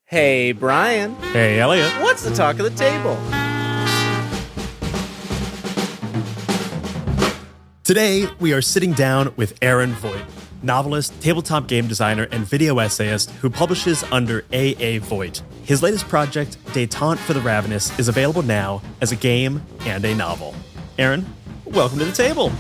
Hey, Brian. Hey, Elliot. What's the talk of the table? Today, we are sitting down with Aaron Voigt, novelist, tabletop game designer, and video essayist who publishes under A.A. Voigt. His latest project, Détente for the Ravenous, is available now as a game and a novel. Aaron, welcome to the table.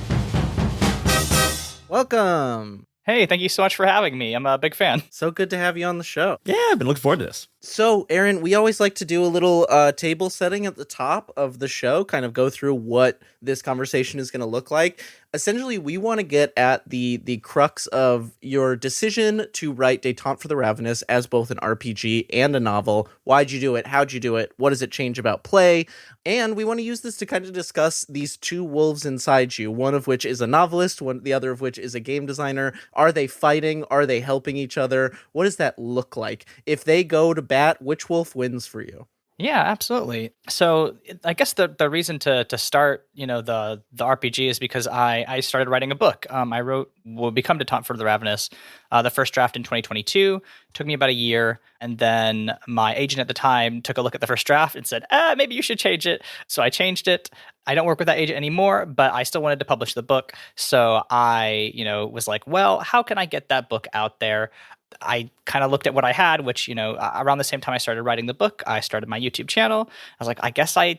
Welcome. Hey, thank you so much for having me. I'm a big fan. So good to have you on the show. Yeah, I've been looking forward to this. So, Aaron, we always like to do a little table setting at the top of the show, kind of go through what this conversation is going to look like. Essentially, we want to get at the crux of your decision to write Détente for the Ravenous as both an RPG and a novel. Why'd you do it? How'd you do it? What does it change about play? And we want to use this to kind of discuss these two wolves inside you, one of which is a novelist, the other of which is a game designer. Are they fighting? Are they helping each other? What does that look like? If they go to bat, which wolf wins for you? Yeah, absolutely. So I guess the reason to start, the RPG is because I started writing a book. I wrote Will Become Détente for the Ravenous, the first draft in 2022. Took me about a year, and then my agent at the time took a look at the first draft and said, maybe you should change it. So I changed it. I don't work with that agent anymore, but I still wanted to publish the book. So I, was like, well, how can I get that book out there? I kind of looked at what I had, which, around the same time I started writing the book, I started my YouTube channel. I was like, I guess I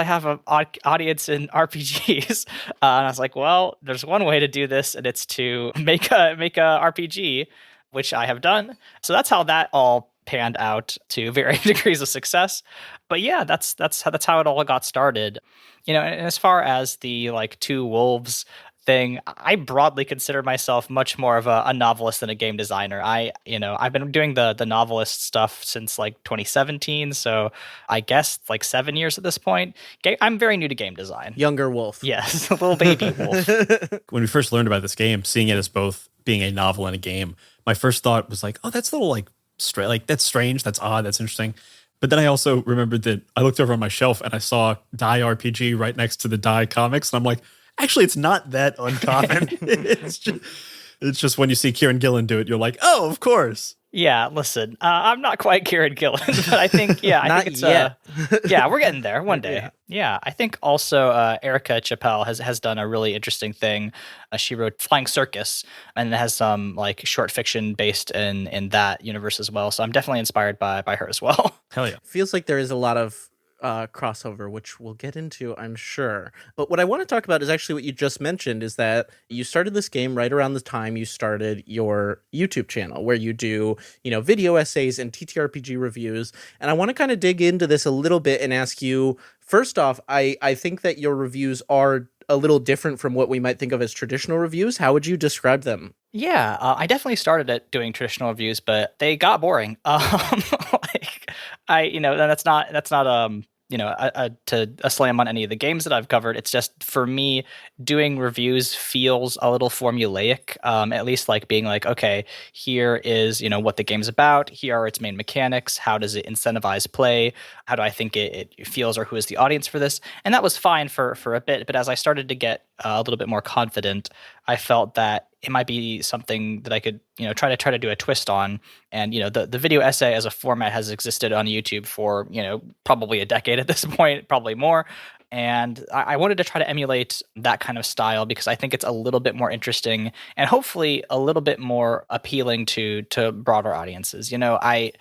have an audience in RPGs. And I was like, well, there's one way to do this, and it's to make a RPG, which I have done. So that's how that all panned out to varying degrees of success. But yeah, that's how it all got started. And as far as the two wolves thing, I broadly consider myself much more of a novelist than a game designer. I've been doing the novelist stuff since 2017, so I guess 7 years at this point. I'm very new to game design. Younger wolf. Yes, a little baby wolf. When we first learned about this game, seeing it as both being a novel and a game, my first thought was oh, that's a little that's strange, that's odd, that's interesting. But then I also remembered that I looked over on my shelf and I saw Die RPG right next to the Die comics, and I'm like, actually, it's not that uncommon. it's just when you see Kieran Gillen do it, you're like, oh, of course. Yeah, listen, I'm not quite Kieran Gillen, but I think, I think it's yet. Yeah, we're getting there one day. Yeah, I think also Erica Chappelle has done a really interesting thing. She wrote Flying Circus, and it has some short fiction based in that universe as well. So I'm definitely inspired by her as well. Hell yeah. Feels like there is a lot of crossover, which we'll get into, I'm sure. But what I want to talk about is actually what you just mentioned, is that you started this game right around the time you started your YouTube channel, where you do, video essays and TTRPG reviews. And I want to kind of dig into this a little bit and ask you, first off, I think that your reviews are a little different from what we might think of as traditional reviews. How would you describe them? Yeah, I definitely started at doing traditional reviews, but they got boring. That's not a slam on any of the games that I've covered. It's just, for me, doing reviews feels a little formulaic, at least being okay, here is, what the game's about. Here are its main mechanics. How does it incentivize play? How do I think it feels, or who is the audience for this? And that was fine for a bit. But as I started to get a little bit more confident, I felt that it might be something that I could, try to do a twist on. And, the video essay as a format has existed on YouTube for, probably a decade at this point, probably more. And I wanted to try to emulate that kind of style because I think it's a little bit more interesting and hopefully a little bit more appealing to broader audiences. I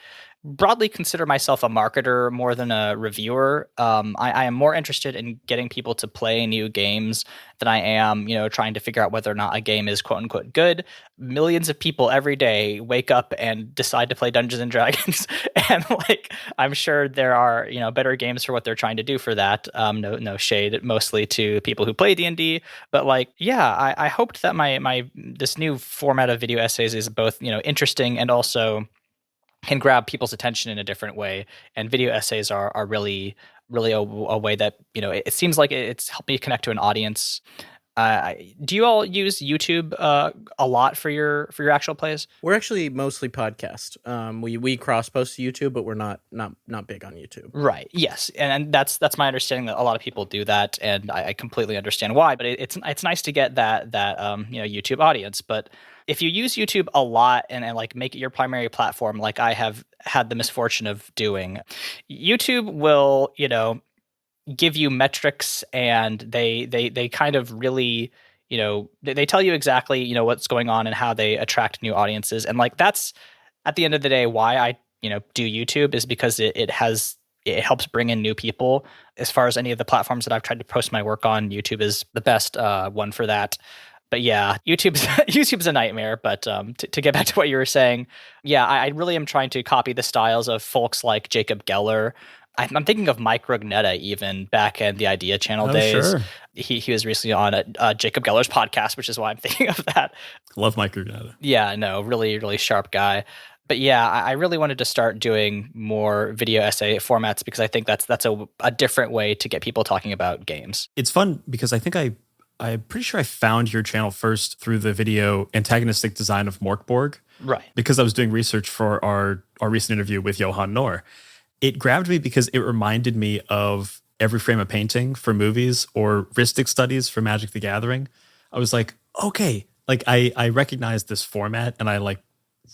broadly consider myself a marketer more than a reviewer. I am more interested in getting people to play new games than I am, trying to figure out whether or not a game is quote unquote good. Millions of people every day wake up and decide to play Dungeons and Dragons. And I'm sure there are, better games for what they're trying to do for that. No shade mostly to people who play D&D, but I hoped that my this new format of video essays is both, interesting and also can grab people's attention in a different way. And video essays are really a way that, it seems like it's helped me connect to an audience. Do you all use YouTube a lot for your actual plays? We're actually mostly podcast. We cross post to YouTube, but we're not big on YouTube. Right. Yes, and that's my understanding that a lot of people do that, and I completely understand why. But it's nice to get that YouTube audience. But if you use YouTube a lot and like make it your primary platform, like I have had the misfortune of doing, YouTube will, give you metrics, and they kind of really, they tell you exactly, what's going on and how they attract new audiences. And like that's at the end of the day why I, do YouTube, is because it helps bring in new people. As far as any of the platforms that I've tried to post my work on, YouTube is the best one for that. But yeah, YouTube's a nightmare. But to get back to what you were saying, yeah, I really am trying to copy the styles of folks like Jacob Geller. I'm thinking of Mike Rugnetta even back in the Idea Channel days. Sure. He was recently on Jacob Geller's podcast, which is why I'm thinking of that. Love Mike Rugnetta. Yeah, no, really, really sharp guy. But yeah, I really wanted to start doing more video essay formats because I think that's a different way to get people talking about games. It's fun because I think I'm pretty sure I found your channel first through the video antagonistic design of Morkborg. Right. Because I was doing research for our recent interview with Johan Nohr. It grabbed me because it reminded me of Every Frame a Painting for movies or Ristic Studies for Magic the Gathering. I was like, okay, like I recognized this format, and I like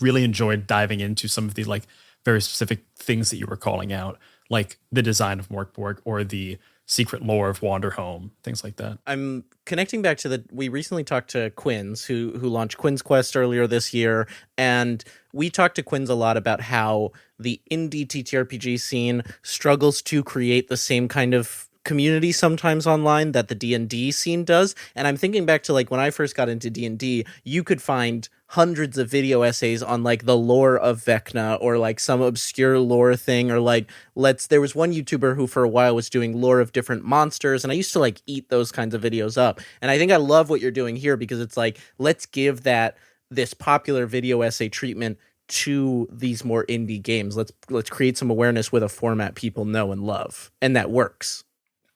really enjoyed diving into some of the like very specific things that you were calling out, like the design of Morkborg or the secret lore of Wanderhome, things like that. I'm connecting back to we recently talked to Quinns, who launched Quinn's Quest earlier this year, and we talked to Quinns a lot about how the indie TTRPG scene struggles to create the same kind of community sometimes online that the D&D scene does. And I'm thinking back to like when I first got into D&D, you could find hundreds of video essays on like the lore of Vecna or like some obscure lore thing, or like there was one YouTuber who for a while was doing lore of different monsters, and I used to like eat those kinds of videos up. And I think I love what you're doing here because it's like, let's give this popular video essay treatment to these more indie games. Let's create some awareness with a format people know and love, and that works.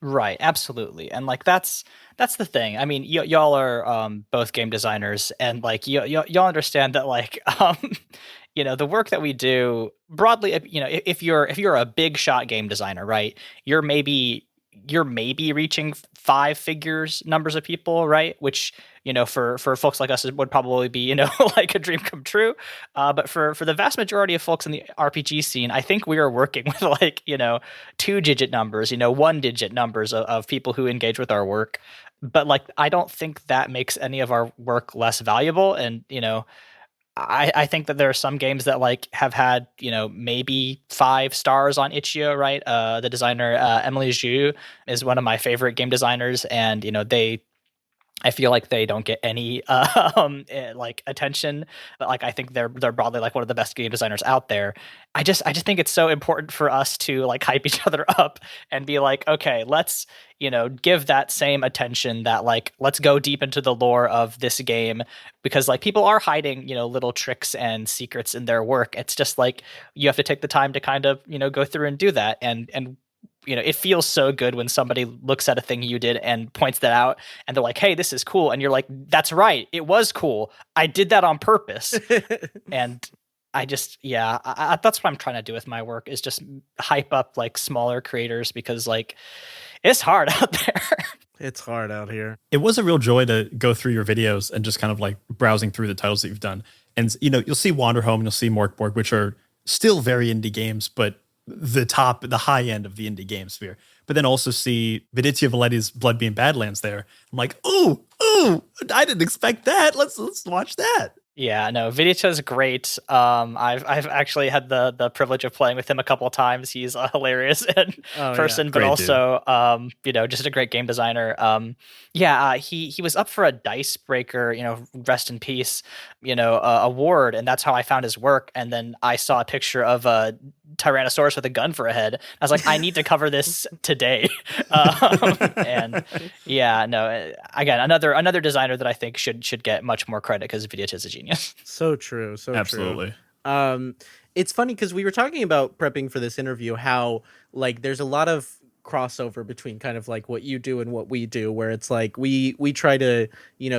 Right, absolutely. And like that's the thing. I mean, y'all are both game designers, and like y'all understand that like the work that we do broadly, if you're a big shot game designer, right? You're maybe reaching 5 figures numbers of people, right? Which, for folks like us, it would probably be, like a dream come true. But for the vast majority of folks in the RPG scene, I think we are working with like, 2-digit numbers, 1-digit numbers of people who engage with our work. But like, I don't think that makes any of our work less valuable. And, I think that there are some games that like have had, maybe 5 stars on Itch.io, right? The designer, Emily Zhu, is one of my favorite game designers, and, I feel like they don't get any like attention, but like I think they're broadly like one of the best game designers out there. I just think it's so important for us to like hype each other up and be like, okay, let's give that same attention, that like let's go deep into the lore of this game, because like people are hiding little tricks and secrets in their work. It's just like you have to take the time to kind of go through and do that, and it feels so good when somebody looks at a thing you did and points that out, and they're like, hey, this is cool. And you're like, that's right. It was cool. I did that on purpose. And I just, that's what I'm trying to do with my work, is just hype up like smaller creators, because like it's hard out there. It's hard out here. It was a real joy to go through your videos and just kind of like browsing through the titles that you've done. And, you'll see Wanderhome and you'll see Morkborg, which are still very indie games, but the high end of the indie game sphere. But then also see Viditya Valetti's Bloodbeam Badlands there. I'm like, ooh, I didn't expect that. Let's watch that. Yeah, no, Viditya's great. I've actually had the privilege of playing with him a couple of times. He's a hilarious person, but also just a great game designer. He was up for a Dicebreaker, rest in peace, award, and that's how I found his work. And then I saw a picture of a Tyrannosaurus with a gun for a head. I was like, I need to cover this today. And yeah, no, again, another designer that I think should get much more credit, because Viditya is a genius. So true. So absolutely. True. It's funny because we were talking about prepping for this interview, how like there's a lot of crossover between kind of like what you do and what we do, where it's like we try to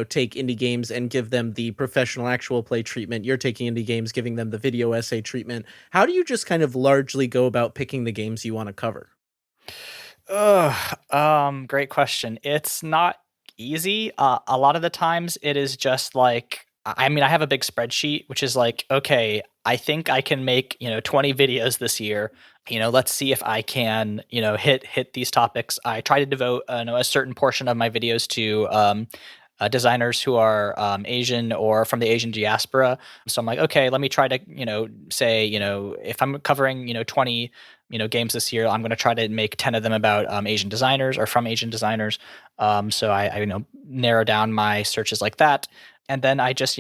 take indie games and give them the professional actual play treatment. You're taking indie games, giving them the video essay treatment. How do you just kind of largely go about picking the games you want to cover? Great question. It's not easy. A lot of the times it is just like I mean, I have a big spreadsheet, which is like, okay, I think I can make, 20 videos this year. Let's see if I can, hit these topics. I try to devote, a certain portion of my videos to designers who are Asian or from the Asian diaspora. So I'm like, okay, let me try to, say, if I'm covering, 20, games this year, I'm going to try to make 10 of them about Asian designers or from Asian designers. So I narrow down my searches like that. And then I just,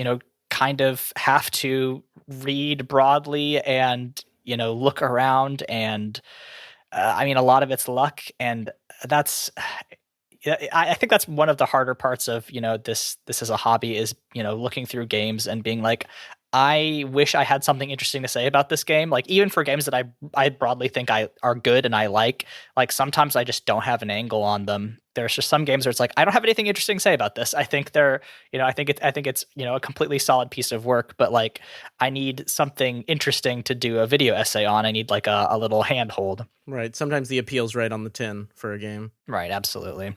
kind of have to read broadly and, look around. And I mean, a lot of it's luck. And that's, I think that's one of the harder parts of, this as a hobby is, looking through games and being like, I wish I had something interesting to say about this game. Like even for games that I broadly think are good and I like sometimes I just don't have an angle on them. There's just some games where it's like, I don't have anything interesting to say about this. I think I think it's, a completely solid piece of work, but like I need something interesting to do a video essay on. I need like a little handhold. Right. Sometimes the appeal's right on the tin for a game. Right. Absolutely.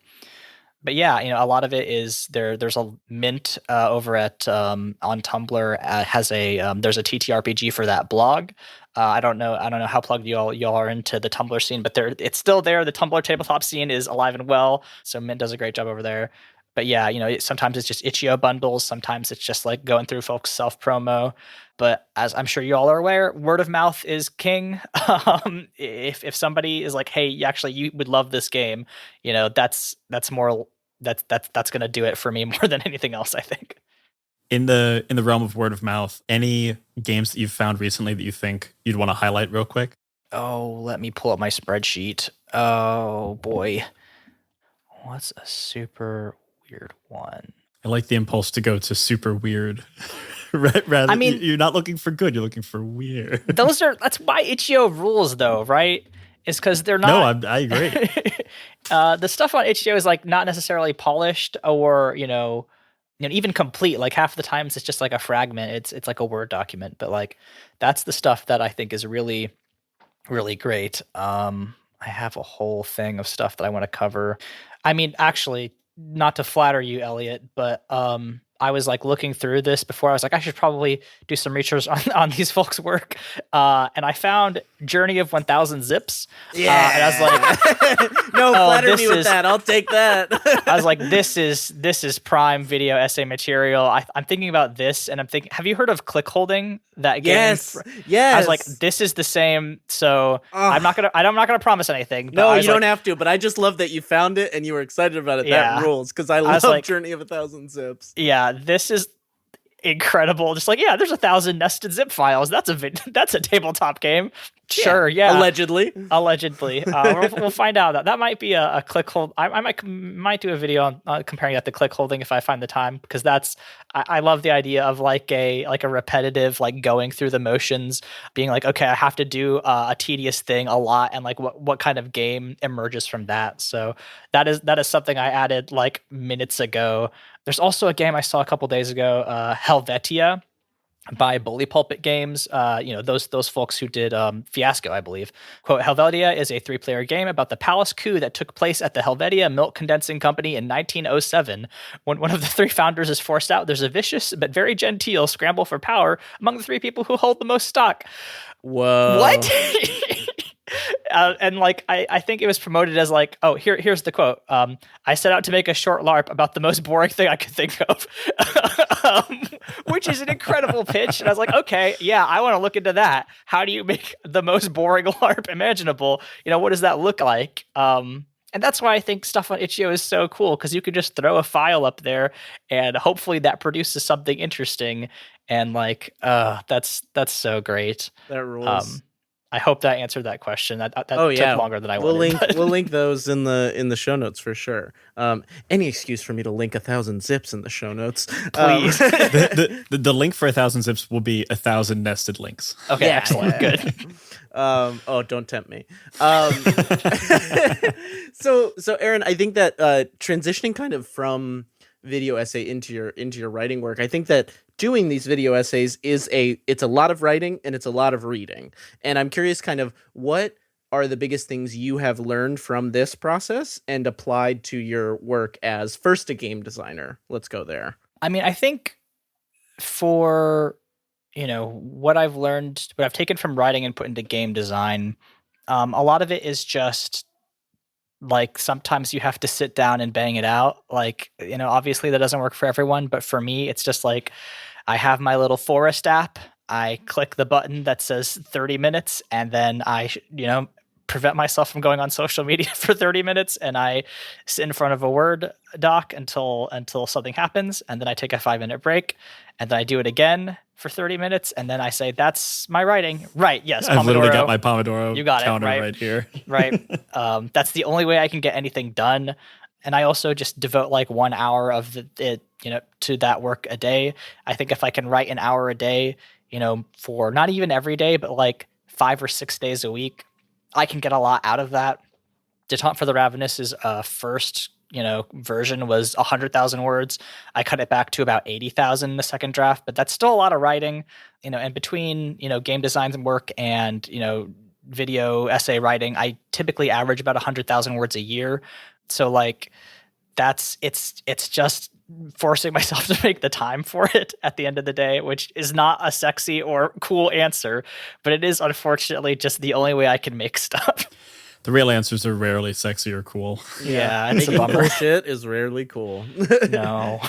But yeah, a lot of it is there's a Mint over at on Tumblr has there's a TTRPG for that blog. I don't know how plugged y'all are into the Tumblr scene, but it's still there. The Tumblr tabletop scene is alive and well. So Mint does a great job over there. But yeah, sometimes it's just itch.io bundles. Sometimes it's just like going through folks' self promo. But as I'm sure you all are aware, word of mouth is king. If somebody is like, hey, actually, you would love this game, that's more. That's going to do it for me more than anything else, I think. In the realm of word of mouth, any games that you've found recently that you think you'd want to highlight real quick? Oh, let me pull up my spreadsheet. Oh boy. What's a super weird one? I like the impulse to go to super weird. Rather, I mean, you're not looking for good, you're looking for weird. That's why itch.io rules though, right? Is because they're not. No, I agree. The stuff on itch.io is like not necessarily polished or even complete. Like half the times it's just like a fragment. It's like a Word document. But like that's the stuff that I think is really, really great. I have a whole thing of stuff that I want to cover. I mean, actually, not to flatter you, Elliot, but I was like looking through this before. I was like, I should probably do some research on these folks' work. And I found Journey of 1000 Zips. Yeah. And I was like, no, flatter me with that. I'll take that. I was like, this is prime video essay material. I'm thinking about this and I'm thinking, have you heard of click holding? That game? Yes. I was like, this is the same. So I'm not gonna promise anything. No, you don't have to, but I just love that you found it and you were excited about it. Yeah. That rules. Because I love like, Journey of 1000 Zips. Yeah. This is incredible. Just like, yeah, there's 1,000 nested zip files. That's a tabletop game. Sure, yeah. Allegedly. We'll find out. That might be a click hold. I might do a video on comparing that to click holding if I find the time, because I love the idea of like a repetitive, like going through the motions, being like, okay, I have to do a tedious thing a lot, and like what kind of game emerges from that. So that is something I added like minutes ago. There's also a game I saw a couple days ago, Helvetia, by Bully Pulpit Games, those folks who did Fiasco, I believe. Quote, Helvetia is a 3-player game about the palace coup that took place at the Helvetia Milk Condensing Company in 1907. When one of the 3 founders is forced out, there's a vicious but very genteel scramble for power among the 3 people who hold the most stock. Whoa. What? And like I think it was promoted as like, oh, here's the quote. I set out to make a short LARP about the most boring thing I could think of, which is an incredible pitch. And I was like, okay, yeah, I want to look into that. How do you make the most boring LARP imaginable? What does that look like? And that's why I think stuff on itch.io is so cool, because you could just throw a file up there and hopefully that produces something interesting. And like, that's so great. That rules. I hope that answered that question. That took longer than I wanted. We'll link those in the show notes for sure. Any excuse for me to link 1,000 zips in the show notes, please. The link for 1,000 zips will be 1,000 nested links. Okay, yeah. Excellent, good. Don't tempt me. So Aaron, I think that transitioning kind of from video essay into your writing work, I think that doing these video essays it's a lot of writing and it's a lot of reading. And I'm curious kind of what are the biggest things you have learned from this process and applied to your work as first a game designer? Let's go there. I mean, I think for what I've learned, what I've taken from writing and put into game design, a lot of it is just like sometimes you have to sit down and bang it out. Like, obviously that doesn't work for everyone, but for me, it's just like I have my little Forest app. I click the button that says 30 minutes, and then I, prevent myself from going on social media for 30 minutes, and I sit in front of a Word doc until something happens, and then I take a 5-minute break, and then I do it again for 30 minutes, and then I say, that's my writing. Right, yes, I've Pomodoro. literally got my Pomodoro You got counter it, right here. Right. That's the only way I can get anything done. And I also just devote like 1 hour of it, to that work a day. I think if I can write an hour a day, for not even every day, but like 5 or 6 days a week, I can get a lot out of that. Détente for the Ravenous' first, version was 100,000 words. I cut it back to about 80,000 in the second draft, but that's still a lot of writing, and between, game designs and work and, video essay writing, I typically average about 100,000 words a year. So like it's just forcing myself to make the time for it at the end of the day, which is not a sexy or cool answer, but it is unfortunately just the only way I can make stuff. The real answers are rarely sexy or cool. Yeah, it's a Making bummer. bullshit is rarely cool. No.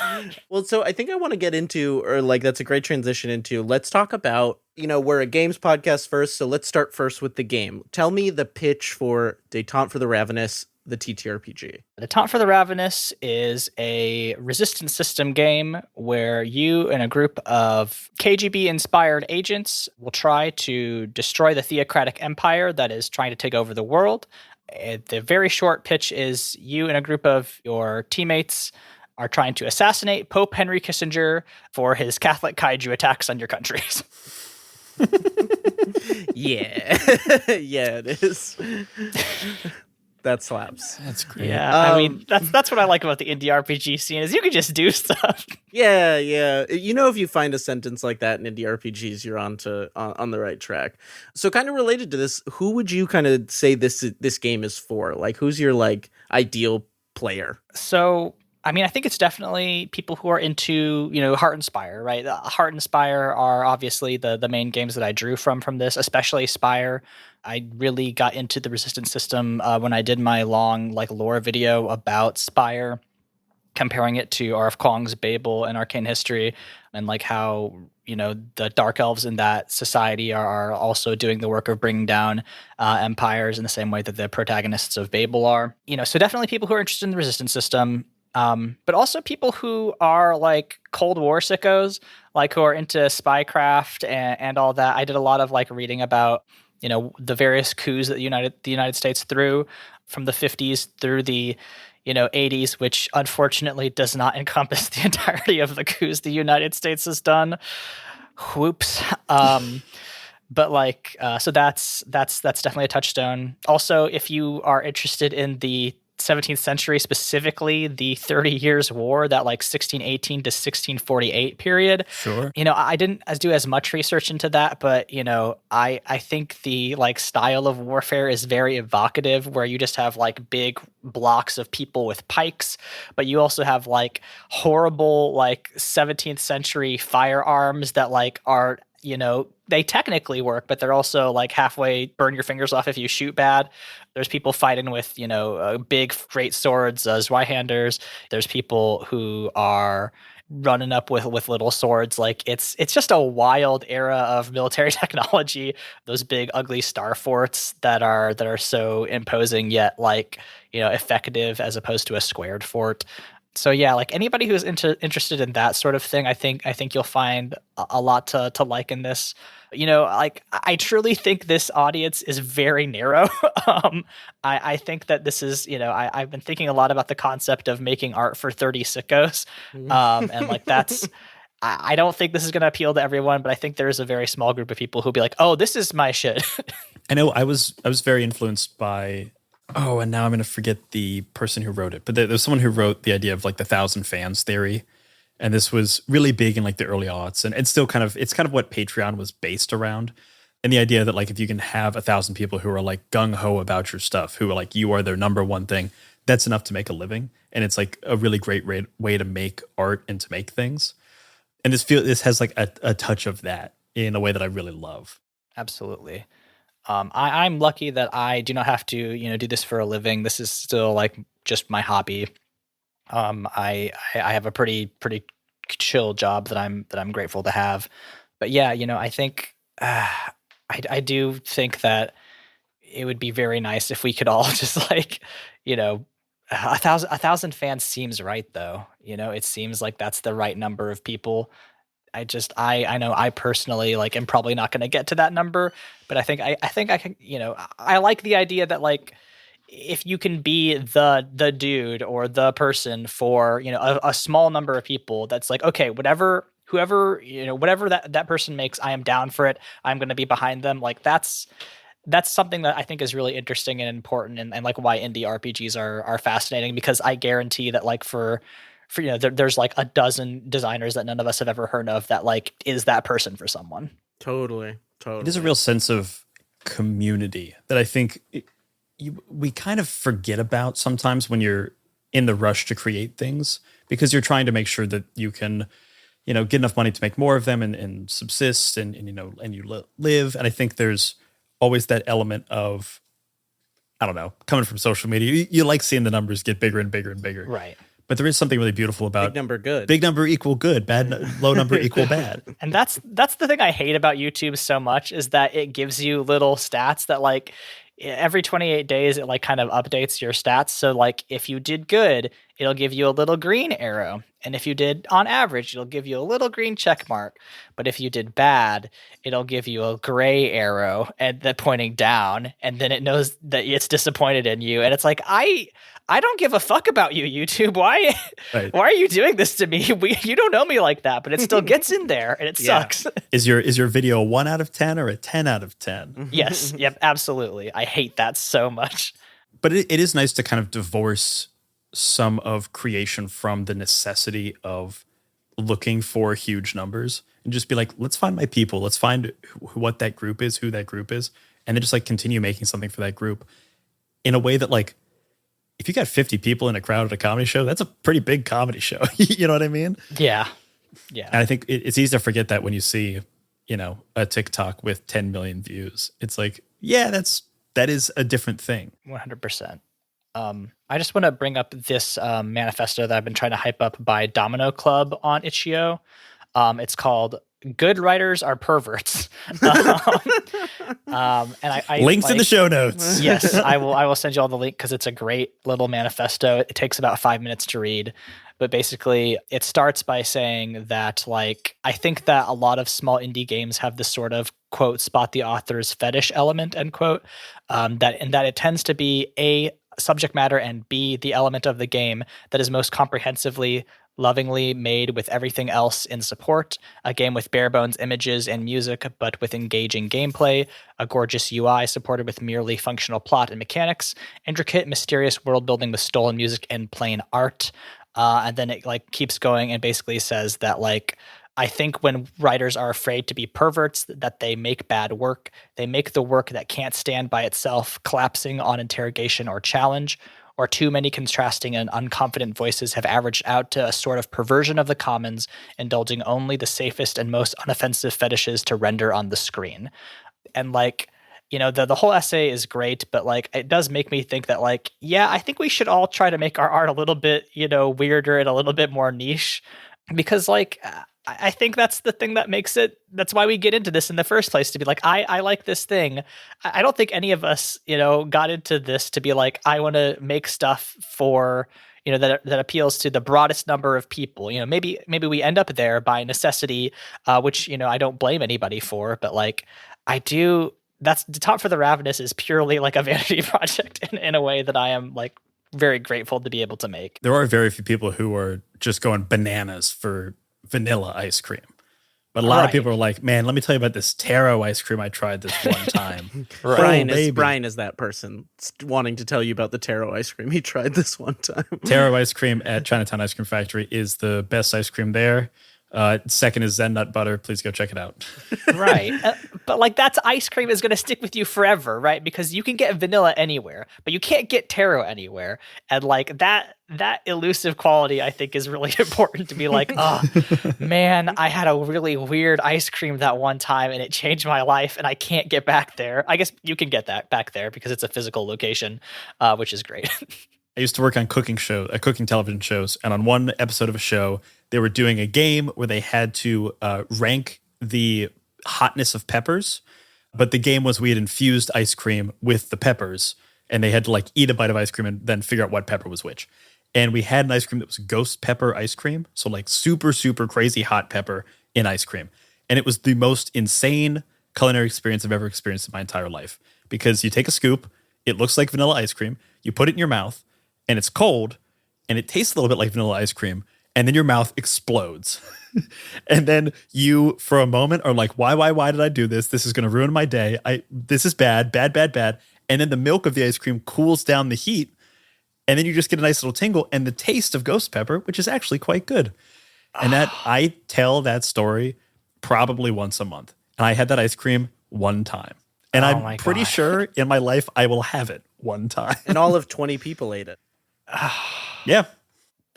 Well, so I think I want to get into, or like that's a great transition into, let's talk about, we're a games podcast first, so let's start first with the game. Tell me the pitch for Détente for the Ravenous, the TTRPG. Détente for the Ravenous is a resistance system game where you and a group of KGB-inspired agents will try to destroy the theocratic empire that is trying to take over the world. The very short pitch is you and a group of your teammates are trying to assassinate Pope Henry Kissinger for his Catholic Kaiju attacks on your countries. Yeah. Yeah, it is. That slaps. That's great. Yeah, I mean, that's what I like about the indie RPG scene is you can just do stuff. Yeah. If you find a sentence like that in indie RPGs, you're on the right track. So kind of related to this, who would you kind of say this game is for? Like, who's your like ideal player? So, I mean, I think it's definitely people who are into, Heart and Spire, right? Heart and Spire are obviously the main games that I drew from this, especially Spire. I really got into the resistance system when I did my long like lore video about Spire, comparing it to R.F. Kuang's Babel and Arcane History, and like how the dark elves in that society are also doing the work of bringing down empires in the same way that the protagonists of Babel are. So definitely people who are interested in the resistance system. But also people who are like Cold War sickos, like who are into spycraft and all that. I did a lot of like reading about, the various coups that the United States threw from the 50s through the, 80s, which unfortunately does not encompass the entirety of the coups the United States has done. Whoops. But like, so that's definitely a touchstone. Also, if you are interested in the 17th century, specifically the 30 Years' War, that like 1618 to 1648 period. Sure. I didn't do as much research into that, but I think the like style of warfare is very evocative, where you just have like big blocks of people with pikes, but you also have like horrible like 17th century firearms that like are they technically work, but they're also like halfway burn your fingers off if you shoot bad. There's people fighting with, big great swords, Zweihanders. There's people who are running up with little swords. Like it's just a wild era of military technology. Those big ugly star forts that are so imposing yet like, effective as opposed to a squared fort. So yeah, like anybody who's interested in that sort of thing, I think you'll find a lot to like in this. Like I truly think this audience is very narrow. I think that this is, I've been thinking a lot about the concept of making art for 30 sickos, and like that's. I don't think this is going to appeal to everyone, but I think there is a very small group of people who'll be like, "Oh, this is my shit." I know I was very influenced by. Oh, and now I'm going to forget the person who wrote it. But there's someone who wrote the idea of like the 1,000 fans theory. And this was really big in like the early aughts. And it's still kind of what Patreon was based around. And the idea that like if you can have 1,000 people who are like gung-ho about your stuff, who are like you are their number one thing, that's enough to make a living. And it's like a really great way to make art and to make things. And this has like a touch of that in a way that I really love. Absolutely. I'm lucky that I do not have to, do this for a living. This is still like just my hobby. I have a pretty chill job that I'm grateful to have. But yeah, I think I do think that it would be very nice if we could all just like, a thousand fans seems right though. It seems like that's the right number of people. I know I personally like am probably not going to get to that number, but I think I can, I like the idea that like if you can be the dude or the person for, a small number of people, that's like, okay, whoever, whatever that person makes, I am down for it. I'm going to be behind them. Like that's something that I think is really interesting and important, and like why indie RPGs are fascinating, because I guarantee that like for there's like a dozen designers that none of us have ever heard of that like is that person for someone. Totally. There's a real sense of community that I think we kind of forget about sometimes when you're in the rush to create things, because you're trying to make sure that you can, get enough money to make more of them and subsist and you live. And I think there's always that element of, I don't know, coming from social media, you like seeing the numbers get bigger and bigger and bigger. Right. But there is something really beautiful about big number good. Big number equal good, low number equal bad. And that's the thing I hate about YouTube so much, is that it gives you little stats that like every 28 days it like kind of updates your stats. So like if you did good, it'll give you a little green arrow. And if you did on average, it'll give you a little green check mark. But if you did bad, it'll give you a gray arrow and that pointing down, and then it knows that it's disappointed in you. And it's like, I don't give a fuck about you, YouTube. Why are you doing this to me? You don't know me like that, but it still gets in there and it sucks. Is your video a 1 out of 10 or a 10 out of 10? Yes. Yep. Absolutely. I hate that so much. But it is nice to kind of divorce some of creation from the necessity of looking for huge numbers and just be like, let's find my people. Let's find what that group is, who that group is. And then just like continue making something for that group in a way that like, if you got 50 people in a crowd at a comedy show, that's a pretty big comedy show. You know what I mean? Yeah. Yeah. And I think it's easy to forget that when you see, a TikTok with 10 million views. It's like, yeah, that is a different thing. 100%. I just want to bring up this manifesto that I've been trying to hype up by Domino Club on Itch.io. It's called "Good Writers Are Perverts." And I links in the show notes. Yes, I will send you all the link because it's a great little manifesto. It takes about 5 minutes to read. But basically, it starts by saying that, like, I think that a lot of small indie games have this sort of, quote, spot the author's fetish element, end quote, that it tends to be A, subject matter, and B, the element of the game that is most comprehensively, lovingly made with everything else in support, a game with bare bones images and music, but with engaging gameplay, a gorgeous UI supported with merely functional plot and mechanics, intricate, mysterious world building with stolen music and plain art. And then it like keeps going and basically says that like, I think when writers are afraid to be perverts, that they make bad work. They make the work that can't stand by itself, collapsing on interrogation or challenge, or too many contrasting and unconfident voices have averaged out to a sort of perversion of the commons, indulging only the safest and most unoffensive fetishes to render on the screen. And like, the whole essay is great, but like it does make me think that like, yeah, I think we should all try to make our art a little bit, weirder and a little bit more niche, because like I think that's the thing that makes it, that's why we get into this in the first place, to be like, I like this thing. I don't think any of us, got into this to be like, I want to make stuff for, that appeals to the broadest number of people. Maybe we end up there by necessity, which, I don't blame anybody for, but like, I do, that's Détente for the Ravenous is purely like a vanity project in a way that I am like very grateful to be able to make. There are very few people who are just going bananas for vanilla ice cream. But a lot of people are like, man, let me tell you about this taro ice cream I tried this one time. Brian is that person wanting to tell you about the taro ice cream he tried this one time. Taro ice cream at Chinatown Ice Cream Factory is the best ice cream there. Second is Zen Nut Butter. Please go check it out. Right. But like that's ice cream is going to stick with you forever, right? Because you can get vanilla anywhere, but you can't get taro anywhere. And like that elusive quality, I think, is really important to be like, oh, man, I had a really weird ice cream that one time and it changed my life and I can't get back there. I guess you can get that back there because it's a physical location, which is great. I used to work on cooking television shows, and on one episode of a show, they were doing a game where they had to rank the hotness of peppers, but the game was we had infused ice cream with the peppers, and they had to like eat a bite of ice cream and then figure out what pepper was which. And we had an ice cream that was ghost pepper ice cream, so like super, super crazy hot pepper in ice cream. And it was the most insane culinary experience I've ever experienced in my entire life, because you take a scoop, it looks like vanilla ice cream, you put it in your mouth, and it's cold, and it tastes a little bit like vanilla ice cream, and then your mouth explodes. And then you, for a moment, are like, why did I do this? This is going to ruin my day. This is bad. And then the milk of the ice cream cools down the heat, and then you just get a nice little tingle and the taste of ghost pepper, which is actually quite good. And that I tell that story probably once a month. And I had that ice cream one time. And I'm pretty sure in my life I will have it one time. And all of 20 people ate it. Yeah.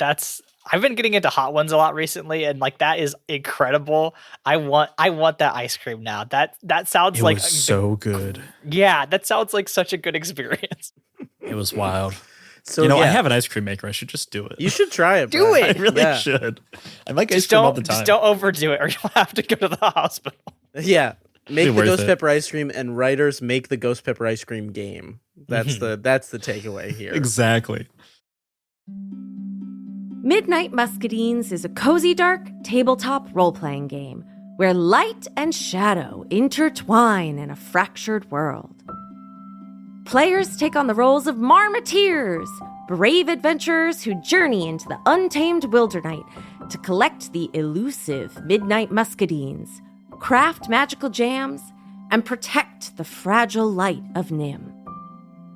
I've been getting into hot ones a lot recently, and like that is incredible. I want that ice cream now. That sounds it like was so good. Yeah, that sounds like such a good experience. It was wild. So I have an ice cream maker. I should just do it. You should try it. Do Brian. it. I really should. I like ice cream all the time. Just don't overdo it, or you'll have to go to the hospital. Yeah. Make the ghost it. pepper ice cream, and writers make the ghost pepper ice cream game. That's the takeaway here. Exactly. Midnight Muscadines is a cozy, dark tabletop role-playing game where light and shadow intertwine in a fractured world. Players take on the roles of Marmoteers, brave adventurers who journey into the untamed Wildernight to collect the elusive Midnight Muscadines, craft magical jams, and protect the fragile light of Nim.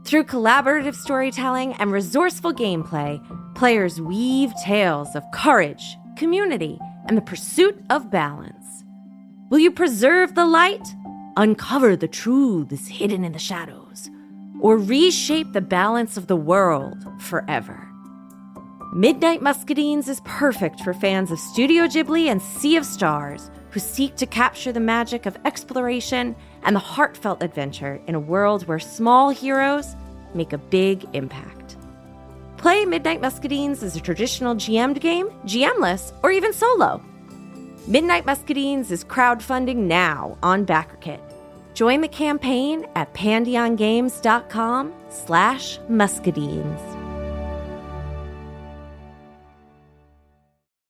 Through collaborative storytelling and resourceful gameplay, players weave tales of courage, community, and the pursuit of balance. Will you preserve the light, uncover the truths hidden in the shadows, or reshape the balance of the world forever? Midnight Muscadines is perfect for fans of Studio Ghibli and Sea of Stars who seek to capture the magic of exploration and the heartfelt adventure in a world where small heroes make a big impact. Play Midnight Muscadines as a traditional GM'd game, GMless, or even solo. Midnight Muscadines is crowdfunding now on BackerKit. Join the campaign at pandiongames.com/muscadines.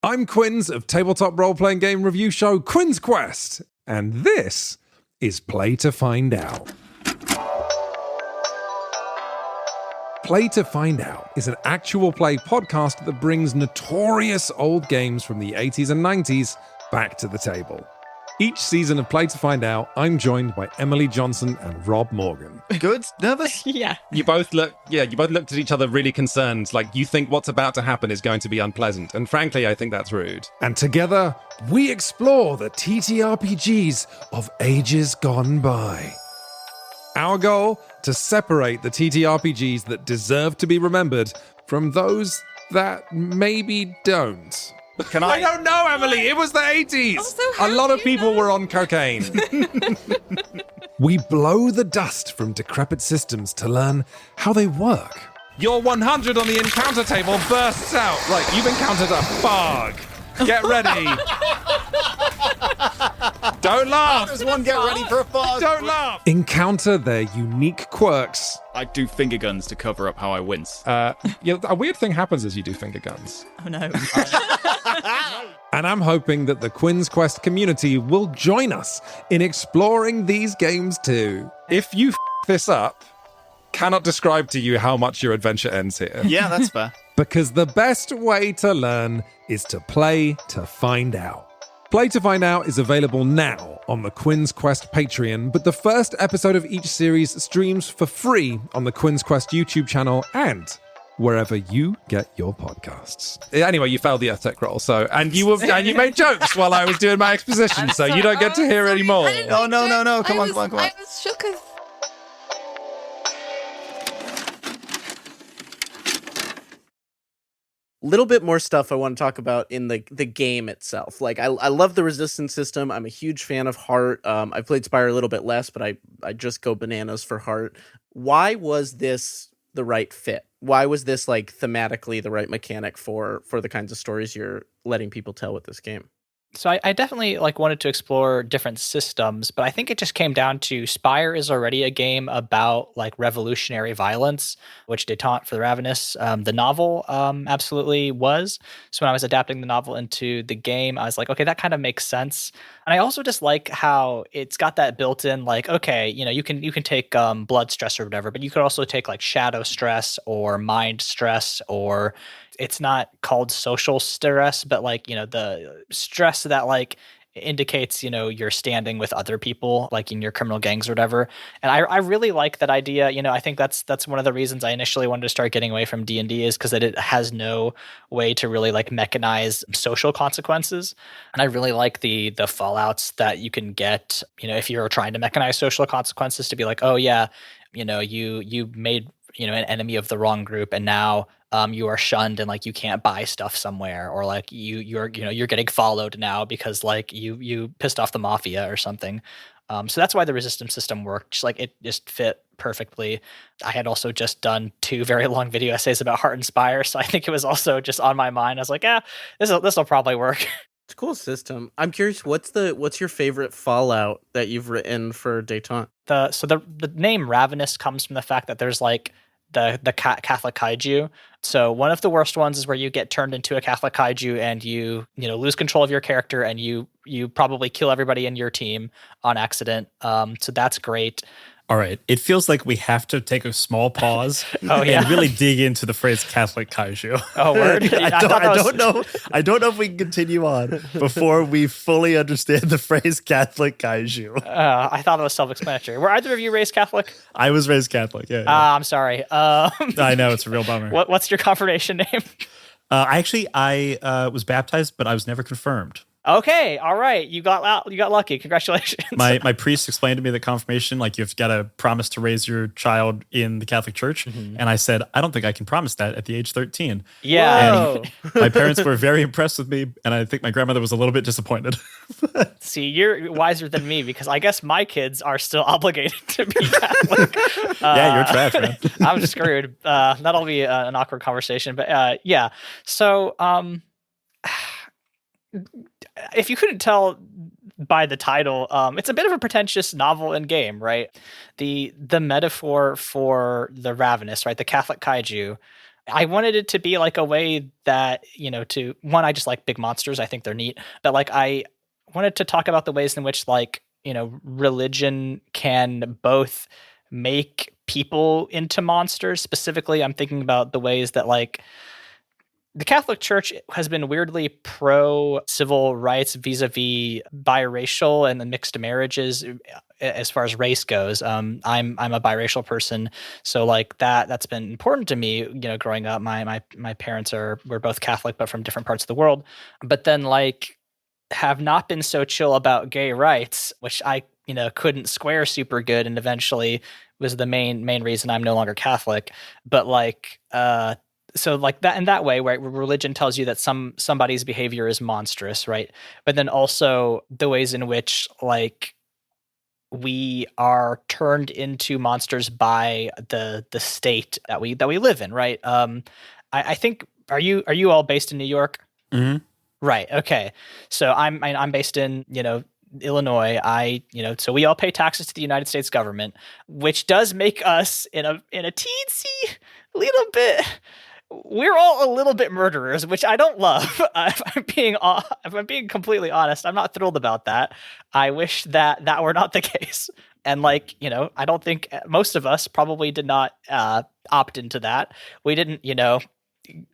I'm Quinns of tabletop role-playing game review show Quinn's Quest, and this is Play to Find Out. Play to Find Out is an actual play podcast that brings notorious old games from the 80s and 90s back to the table. Each season of Play to Find Out, I'm joined by Emily Johnson and Rob Morgan. Good? Nervous? Yeah. You both looked at each other really concerned, like you think what's about to happen is going to be unpleasant. And frankly, I think that's rude. And together, we explore the TTRPGs of ages gone by. Our goal? To separate the TTRPGs that deserve to be remembered from those that maybe don't. I don't know, Emily. It was the 80s. A lot of people were on cocaine. We blow the dust from decrepit systems to learn how they work. Your 100 on the encounter table bursts out. Right, you've encountered a bug. Get ready. Don't laugh. Does one get ready for a fog? Don't laugh. Encounter their unique quirks. I do finger guns to cover up how I wince. A weird thing happens as you do finger guns. Oh no. And I'm hoping that the Quinn's Quest community will join us in exploring these games too. If you this up, cannot describe to you how much your adventure ends here. Yeah, that's fair. Because the best way to learn is to play to find out. Play to Find Out is available now on the Quinn's Quest Patreon, but the first episode of each series streams for free on the Quinn's Quest YouTube channel and wherever you get your podcasts. Anyway, you failed the Earth Tech roll, and you made jokes while I was doing my exposition, so you don't get to hear any more. No. Come on. I was shook as... Little bit more stuff I want to talk about in the game itself. Like I love the resistance system. I'm a huge fan of Heart. I've played Spire a little bit less, but I just go bananas for Heart. Why was this the right fit? Why was this like thematically the right mechanic for the kinds of stories you're letting people tell with this game? So I definitely like wanted to explore different systems, but I think it just came down to Spire is already a game about like revolutionary violence, which Détente for the Ravenous, the novel absolutely was. So when I was adapting the novel into the game, I was like, okay, that kind of makes sense. And I also just like how it's got that built-in, like, okay, you can take blood stress or whatever, but you could also take like shadow stress or mind stress, or it's not called social stress, but like, the stress that like indicates, your standing with other people, like in your criminal gangs or whatever. And I really like that idea. I think that's one of the reasons I initially wanted to start getting away from D&D is because it has no way to really like mechanize social consequences. And I really like the fallouts that you can get, if you're trying to mechanize social consequences, to be like, oh yeah, you made, an enemy of the wrong group, and now you are shunned and like you can't buy stuff somewhere, or like you're getting followed now because like you pissed off the mafia or something. So that's why the resistance system worked. Just like it just fit perfectly. I had also just done 2 very long video essays about Heart and Spire, so I think it was also just on my mind. I was like, this will probably work. It's a cool system. I'm curious, what's your favorite Fallout that you've written for Détente? The name Ravenous comes from the fact that there's like the Catholic Kaiju. So one of the worst ones is where you get turned into a Catholic Kaiju and you lose control of your character and you probably kill everybody in your team on accident. So that's great. All right. It feels like we have to take a small pause and really dig into the phrase Catholic Kaiju. Oh, word. I don't know if we can continue on before we fully understand the phrase Catholic Kaiju. I thought it was self-explanatory. Were either of you raised Catholic? I was raised Catholic, yeah. I'm sorry. I know, it's a real bummer. What's your confirmation name? I was baptized, but I was never confirmed. Okay, all right. You got lucky. Congratulations. My priest explained to me that confirmation, like you've got to promise to raise your child in the Catholic Church. Mm-hmm. And I said, I don't think I can promise that at the age 13. Yeah. And my parents were very impressed with me. And I think my grandmother was a little bit disappointed. See, you're wiser than me because I guess my kids are still obligated to be Catholic. Yeah, you're trash, man. I'm screwed. That'll be an awkward conversation. But yeah. So, if you couldn't tell by the title, it's a bit of a pretentious novel and game, right? The metaphor for the Ravenous, right? The Catholic Kaiju. I wanted it to be like a way that, I just like big monsters. I think they're neat. But like, I wanted to talk about the ways in which like, religion can both make people into monsters. Specifically, I'm thinking about the ways that like, the Catholic Church has been weirdly pro-civil rights vis-a-vis biracial and the mixed marriages as far as race goes. I'm a biracial person, so like that's been important to me. Growing up, my parents were both Catholic, but from different parts of the world. But then like have not been so chill about gay rights, which I couldn't square super good, and eventually was the main reason I'm no longer Catholic. But like so like that in that way, where religion tells you that somebody's behavior is monstrous, right? But then also the ways in which like we are turned into monsters by the state that we live in, right? I think are you all based in New York? Mm-hmm. Right. Okay. So I'm based in Illinois. So we all pay taxes to the United States government, which does make us in a teensy little bit. We're all a little bit murderers, which I don't love. If I'm being completely honest, I'm not thrilled about that. I wish that were not the case. And like, I don't think most of us probably did not opt into that. We didn't,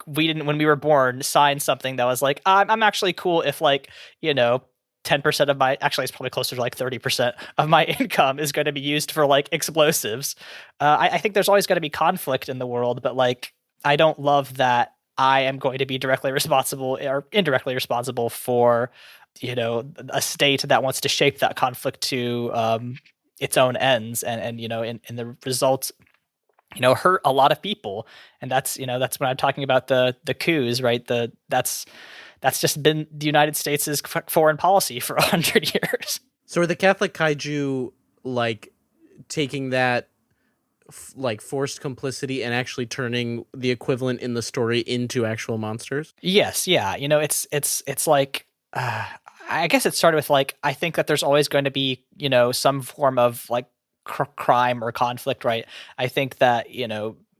when we were born, sign something that was like, I'm actually cool if like, 10% of my, actually it's probably closer to like 30% of my income is going to be used for like explosives. I think there's always going to be conflict in the world, but like, I don't love that I am going to be directly responsible or indirectly responsible for, a state that wants to shape that conflict to its own ends, and in the results, hurt a lot of people. And that's when I'm talking about the coups, right? That's just been the United States' foreign policy for 100 years. So are the Catholic Kaiju like taking that like forced complicity and actually turning the equivalent in the story into actual monsters? Yes, yeah. It's like I guess it started with like, I think that there's always going to be, some form of like crime or conflict, right? I think that,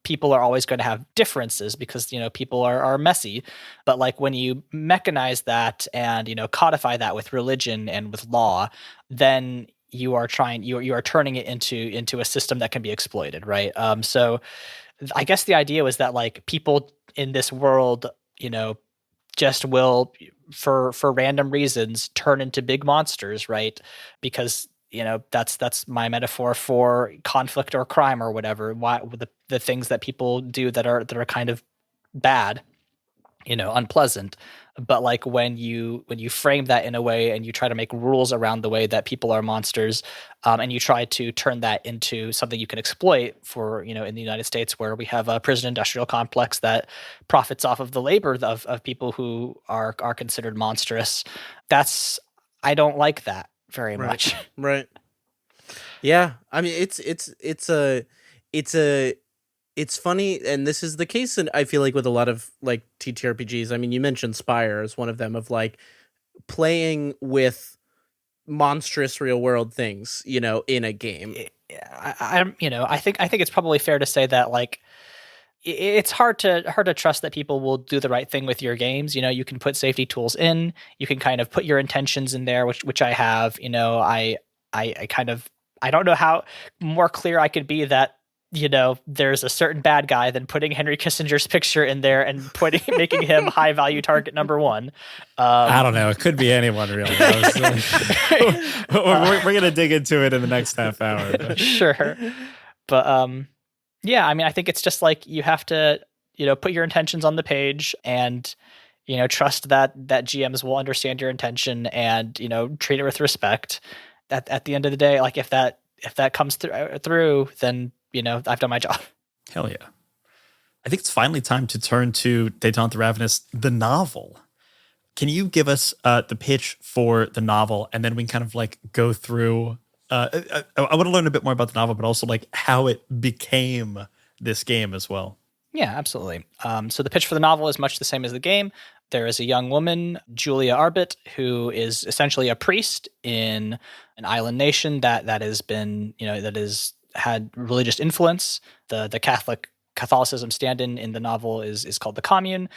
people are always going to have differences because, people are messy. But like when you mechanize that and, codify that with religion and with law, then you are turning it into a system that can be exploited, right? So I guess the idea was that like people in this world, just will for random reasons turn into big monsters, right? Because that's my metaphor for conflict or crime or whatever. Why the things that people do that are kind of bad, unpleasant. But like when you frame that in a way and you try to make rules around the way that people are monsters, and you try to turn that into something you can exploit for, in the United States where we have a prison industrial complex that profits off of the labor of people who are considered monstrous. I don't like that very much. Right. Yeah. I mean, it's funny, and this is the case, and I feel like with a lot of like TTRPGs. I mean, you mentioned Spire as one of them, of like playing with monstrous real world things, in a game. I think it's probably fair to say that like it's hard to trust that people will do the right thing with your games. You can put safety tools in, you can kind of put your intentions in there, which I have. I don't know how more clear I could be that there's a certain bad guy than putting Henry Kissinger's picture in there and making him high value target number one. I don't know. It could be anyone, really. We're going to dig into it in the next half hour. But. Sure. But yeah, I mean, I think it's just like you have to, put your intentions on the page and, trust that GMs will understand your intention and, treat it with respect. At the end of the day, like if that comes through, then I've done my job. Hell yeah. I think it's finally time to turn to Détente Ravenous, the novel. Can you give us the pitch for the novel, and then we can kind of like go through. I want to learn a bit more about the novel, but also like how it became this game as well. Yeah, absolutely. So the pitch for the novel is much the same as the game. There is a young woman, Julia Arbit, who is essentially a priest in an island nation that has been, that is had religious influence. The Catholicism stand-in in the novel is called the Commune,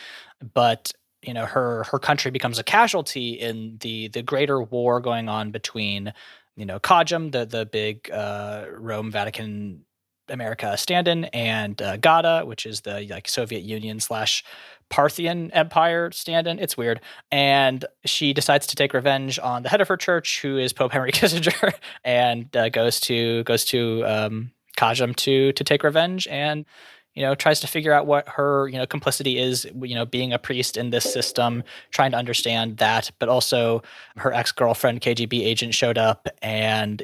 but her country becomes a casualty in the greater war going on between Kaiju, the big Rome Vatican America stand-in, and Gada, which is the like Soviet Union / Parthian Empire stand-in. It's weird. And she decides to take revenge on the head of her church, who is Pope Henry Kissinger, and goes to Kaiju to take revenge, and tries to figure out what her complicity is, being a priest in this system, trying to understand that. But also her ex-girlfriend KGB agent showed up, and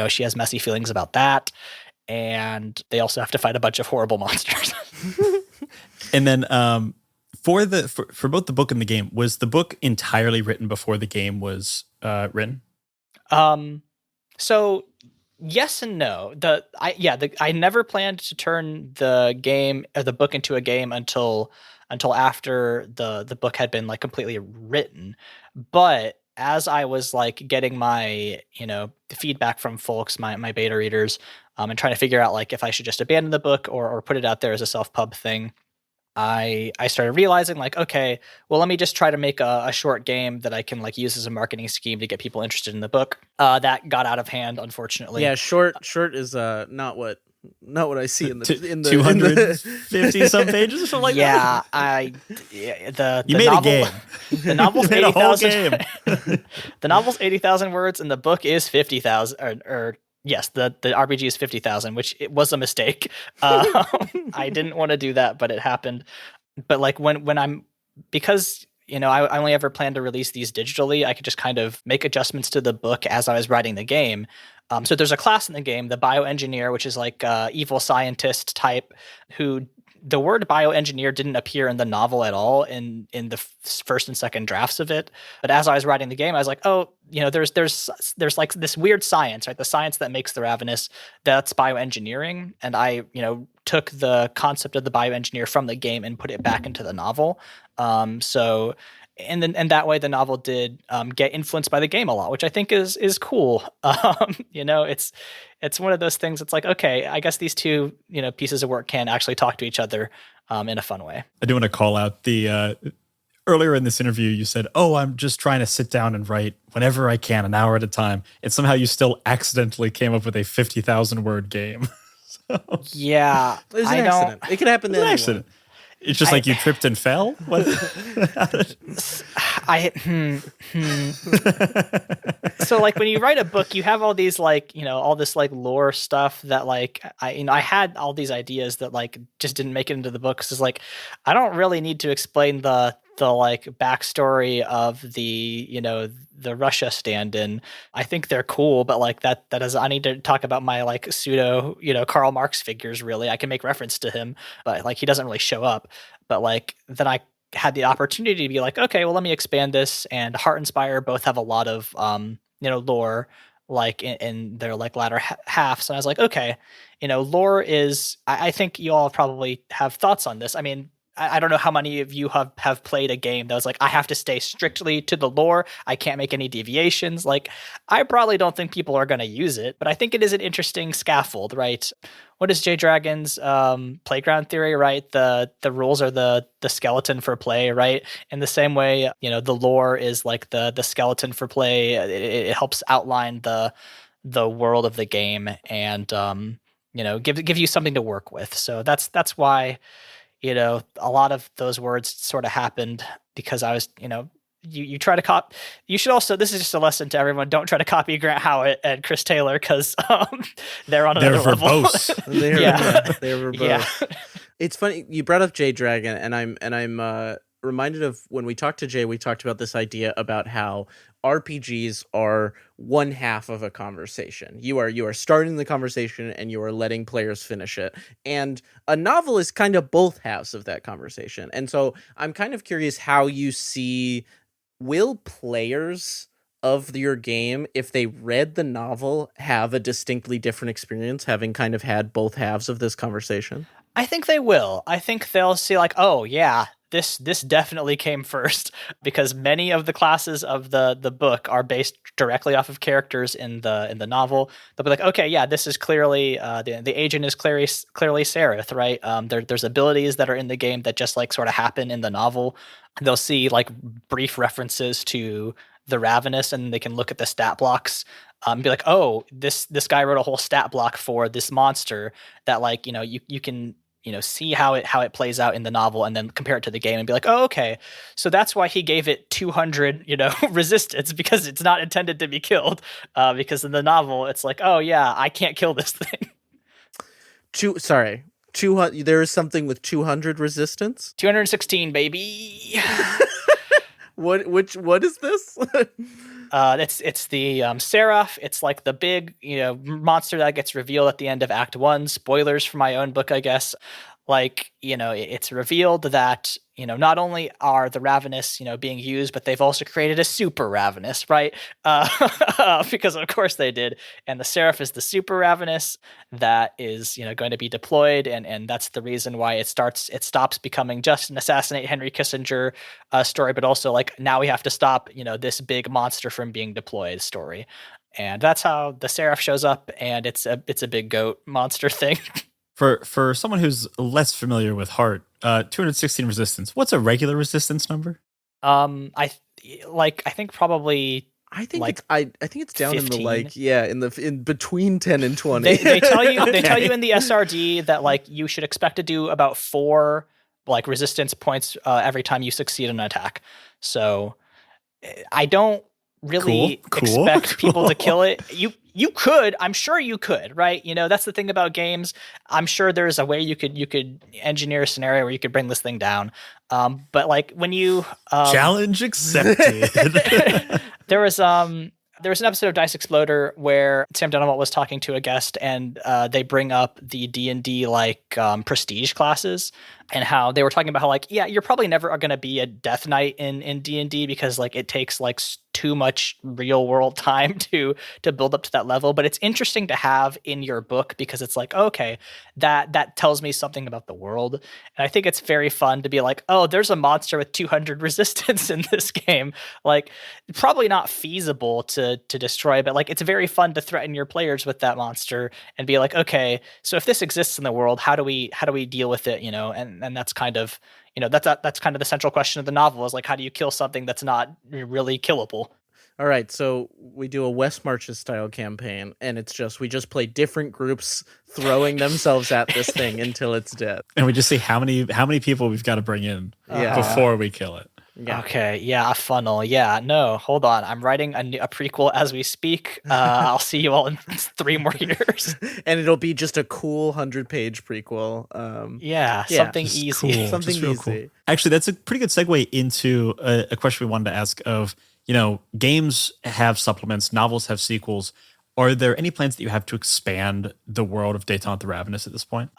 she has messy feelings about that. And they also have to fight a bunch of horrible monsters. And then for both the book and the game, was the book entirely written before the game was written? So yes and no. I never planned to turn the game or the book into a game until after the book had been like completely written. But as I was like getting my feedback from folks, my beta readers, and trying to figure out like if I should just abandon the book or put it out there as a self-pub thing, I started realizing like, okay, well, let me just try to make a short game that I can like use as a marketing scheme to get people interested in the book. That got out of hand, unfortunately. Yeah, short is not what I see in the 250 some pages or something like that. You made novel, a game. The novel's 80,000. The novel's 80,000 words, and the book is 50,000 or Yes, the RPG is 50,000, which it was a mistake. I didn't want to do that, but it happened. But like when I'm, because I only ever plan to release these digitally, I could just kind of make adjustments to the book as I was writing the game. So there's a class in the game, the bioengineer, which is like evil scientist type, who the word bioengineer didn't appear in the novel at all in the first and second drafts of it. But as I was writing the game, I was like, oh, there's like this weird science, right? The science that makes the Ravenous, that's bioengineering. And I, took the concept of the bioengineer from the game and put it back into the novel. So and that way the novel did get influenced by the game a lot, which I think is cool. It's one of those things. It's like, okay, I guess these two pieces of work can actually talk to each other in a fun way. I do want to call out the earlier in this interview you said, oh, I'm just trying to sit down and write whenever I can, an hour at a time, and somehow you still accidentally came up with a 50,000 word game. Yeah, it's an accident. It could happen to anyone. Accident. It's just like you tripped and fell? What? So like when you write a book, you have all these all this like lore stuff that like I had all these ideas that like just didn't make it into the book. Cause it's like I don't really need to explain the like backstory of the Russia stand-in. I think they're cool, but like that is, I need to talk about my like pseudo, Karl Marx figures. Really, I can make reference to him, but like he doesn't really show up. But like then I had the opportunity to be like, okay, well let me expand this. And Heart and Spire both have a lot of lore like in their like latter halves. And I was like, okay, lore is. I think you all probably have thoughts on this. I mean, I don't know how many of you have played a game that was like, I have to stay strictly to the lore. I can't make any deviations. Like, I probably don't think people are going to use it, but I think it is an interesting scaffold, right? What is J Dragon's playground theory, right? The rules are the skeleton for play, right? In the same way, the lore is like the skeleton for play. It helps outline the world of the game and give you something to work with. So that's why. A lot of those words sort of happened because I was, you try to copy. You should also, this is just a lesson to everyone, don't try to copy Grant Howitt and Chris Taylor because they're on another level. They're verbose. Yeah. It's funny, you brought up J Dragon, and I'm reminded of when we talked to Jay, we talked about this idea about how RPGs are one half of a conversation. You are starting the conversation and you are letting players finish it. And a novel is kind of both halves of that conversation. And so I'm kind of curious how you see, will players of your game, if they read the novel, have a distinctly different experience having kind of had both halves of this conversation? I think they will. I think they'll see like, oh yeah, this definitely came first, because many of the classes of the book are based directly off of characters in the novel. They'll be like, okay, yeah, this is clearly the agent is clearly Seraph, right? There's abilities that are in the game that just like sort of happen in the novel. They'll see like brief references to the Ravenous, and they can look at the stat blocks and be like, oh, this guy wrote a whole stat block for this monster that like you can see how it plays out in the novel, and then compare it to the game and be like, oh, okay, so that's why he gave it 200 resistance, because it's not intended to be killed, because in the novel it's like, oh yeah, I can't kill this thing. 200. There is something with 200 resistance. 216, baby. What is this? It's the Seraph. It's like the big monster that gets revealed at the end of Act 1. Spoilers for my own book, I guess. Like, it's revealed that, not only are the Ravenous, being used, but they've also created a super Ravenous, right? Because of course they did. And the Seraph is the super Ravenous that is, going to be deployed. And that's the reason why it stops becoming just an assassinate Henry Kissinger story, but also like now we have to stop, this big monster from being deployed story. And that's how the Seraph shows up. And it's a big goat monster thing. For someone who's less familiar with Heart, 216 resistance. What's a regular resistance number? I think probably. I think it's down 15. in in between 10 and 20. They tell you in the SRD that like you should expect to do about 4 like resistance points every time you succeed in an attack. So I don't really expect people to kill it. You could, I'm sure you could, right? You know, that's the thing about games. I'm sure there's a way you could engineer a scenario where you could bring this thing down. But like when you challenge accepted. There was an episode of Dice Exploder where Sam Dunawalt was talking to a guest, and they bring up the D&D prestige classes, and how they were talking about how like, yeah, you're probably never going to be a Death Knight in D&D because like it takes like too much real world time to build up to that level. But it's interesting to have in your book because it's like, okay, that tells me something about the world. And I think it's very fun to be like, oh, there's a monster with 200 resistance in this game. Like, probably not feasible to destroy, but like it's very fun to threaten your players with that monster and be like, okay, so if this exists in the world, how do we deal with it? You know, and that's kind of, you know, that's kind of the central question of the novel is like, how do you kill something that's not really killable? All right, so we do a West Marches style campaign, and we just play different groups throwing themselves at this thing until it's dead. And we just see how many people we've got to bring in before we kill it. Yeah. Okay, yeah, a funnel. Yeah, no, hold on. I'm writing a prequel as we speak. I'll see you all in 3 more years. And it'll be just a cool 100-page prequel. Something easy. Cool. Something easy. Cool. Actually, that's a pretty good segue into a question we wanted to ask of, you know, games have supplements, novels have sequels. Are there any plans that you have to expand the world of Détente the Ravenous at this point?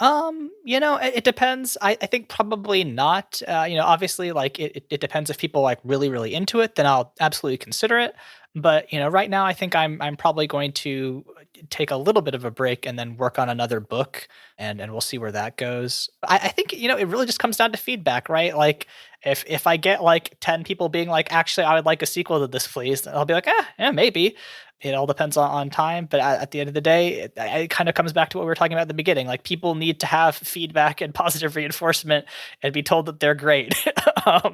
You know, it depends. I think probably not. You know, obviously, like it depends if people like really, really into it, then I'll absolutely consider it. But, you know, right now I think I'm probably going to take a little bit of a break and then work on another book, and we'll see where that goes. I think, you know, it really just comes down to feedback, right? Like if I get like 10 people being like, actually, I would like a sequel to this, please, then I'll be like, yeah, maybe. It all depends on time, but at the end of the day, it kind of comes back to what we were talking about at the beginning. Like, people need to have feedback and positive reinforcement and be told that they're great.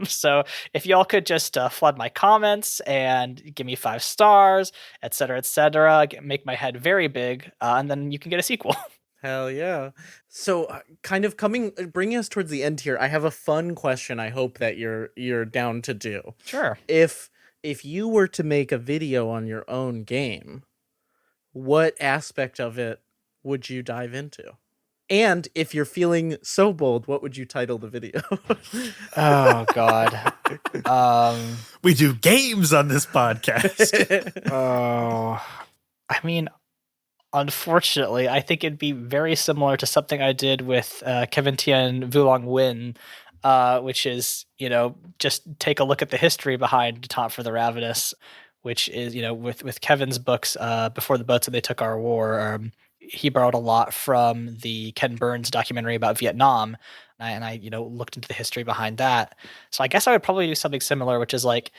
So if y'all could just flood my comments and give me 5 stars, et cetera, make my head very big, and then you can get a sequel. Hell yeah. So kind of bringing us towards the end here, I have a fun question I hope that you're down to do. Sure. If you were to make a video on your own game, what aspect of it would you dive into? And if you're feeling so bold, what would you title the video? Oh, God. We do games on this podcast. Oh, I mean, unfortunately, I think it'd be very similar to something I did with Kevin Tien Vulong Nguyen, which is, you know, just take a look at the history behind Détente for the Ravenous, which is, you know, with Kevin's books, Before the Boats and They Took Our War, he borrowed a lot from the Ken Burns documentary about Vietnam, and I, you know, looked into the history behind that. So I guess I would probably do something similar, which is like,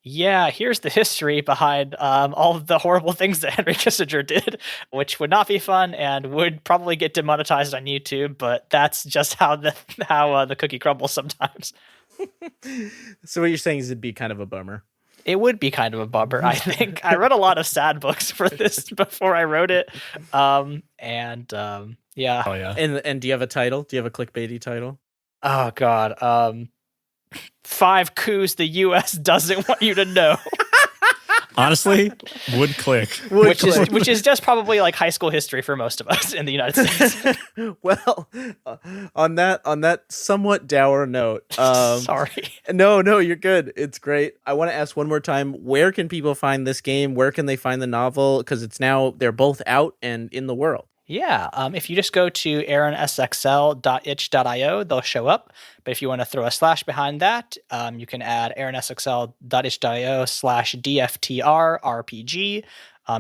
yeah, here's the history behind all of the horrible things that Henry Kissinger did, which would not be fun and would probably get demonetized on YouTube, but that's just how the cookie crumbles sometimes. So what you're saying is it'd be kind of a bummer. It would be kind of a bummer, I think. I read a lot of sad books for this before I wrote it. Yeah. Oh, yeah. And do you have a title? Do you have a clickbaity title? Oh, God. 5 coups the U.S. doesn't want you to know. Honestly, would click. Which is just probably like high school history for most of us in the United States. Well, on that somewhat dour note, sorry. No, you're good. It's great. I want to ask one more time, where can people find this game? Where can they find the novel? Because they're both out and in the world. Yeah, if you just go to aaronsxl.itch.io, they'll show up. But if you want to throw a slash behind that, you can add aaronsxl.itch.io/DFTRRPG.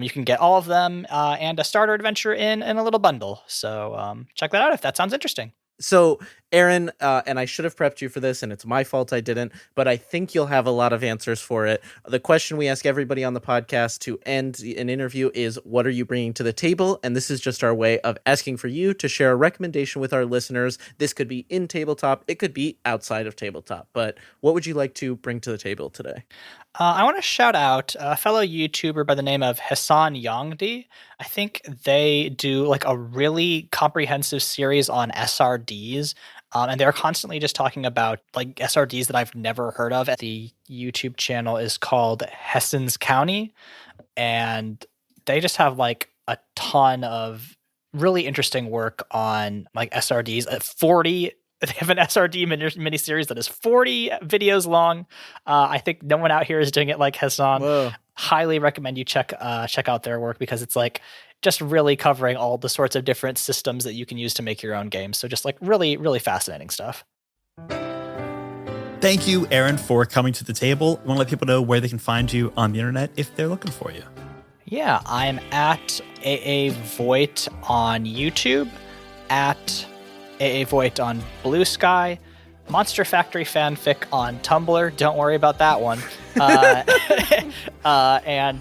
You can get all of them and a starter adventure in a little bundle. So check that out if that sounds interesting. So, Aaron, and I should have prepped you for this, and it's my fault I didn't, but I think you'll have a lot of answers for it. The question we ask everybody on the podcast to end an interview is, what are you bringing to the table? And this is just our way of asking for you to share a recommendation with our listeners. This could be in tabletop. It could be outside of tabletop. But what would you like to bring to the table today? I want to shout out a fellow YouTuber by the name of Hassan Yongdi. I think they do like a really comprehensive series on SRDs. And they're constantly just talking about like SRDs that I've never heard of. The YouTube channel is called Hesson's County. And they just have like a ton of really interesting work on like SRDs at 40. They have an SRD miniseries that is 40 videos long. I think no one out here is doing it like Hassan. Whoa. Highly recommend you check out their work because it's like just really covering all the sorts of different systems that you can use to make your own games. So just like really, really fascinating stuff. Thank you, Aaron, for coming to the table. I want to let people know where they can find you on the internet if they're looking for you. Yeah, I'm at AA Voigt on YouTube, at AA Voigt on Blue Sky, Monster Factory fanfic on Tumblr. Don't worry about that one. And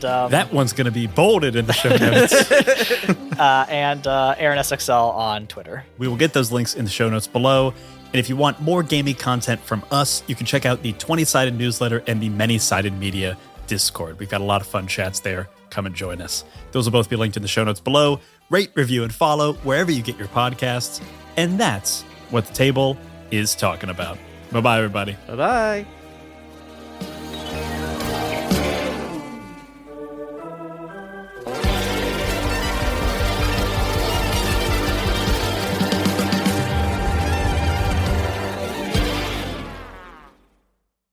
that one's going to be bolded in the show notes. And Aaron SXL on Twitter. We will get those links in the show notes below. And if you want more gaming content from us, you can check out the 20-sided newsletter and the many-sided media Discord. We've got a lot of fun chats there. Come and join us. Those will both be linked in the show notes below. Rate, review, and follow wherever you get your podcasts. And that's what the table is talking about. Bye-bye, everybody. Bye-bye.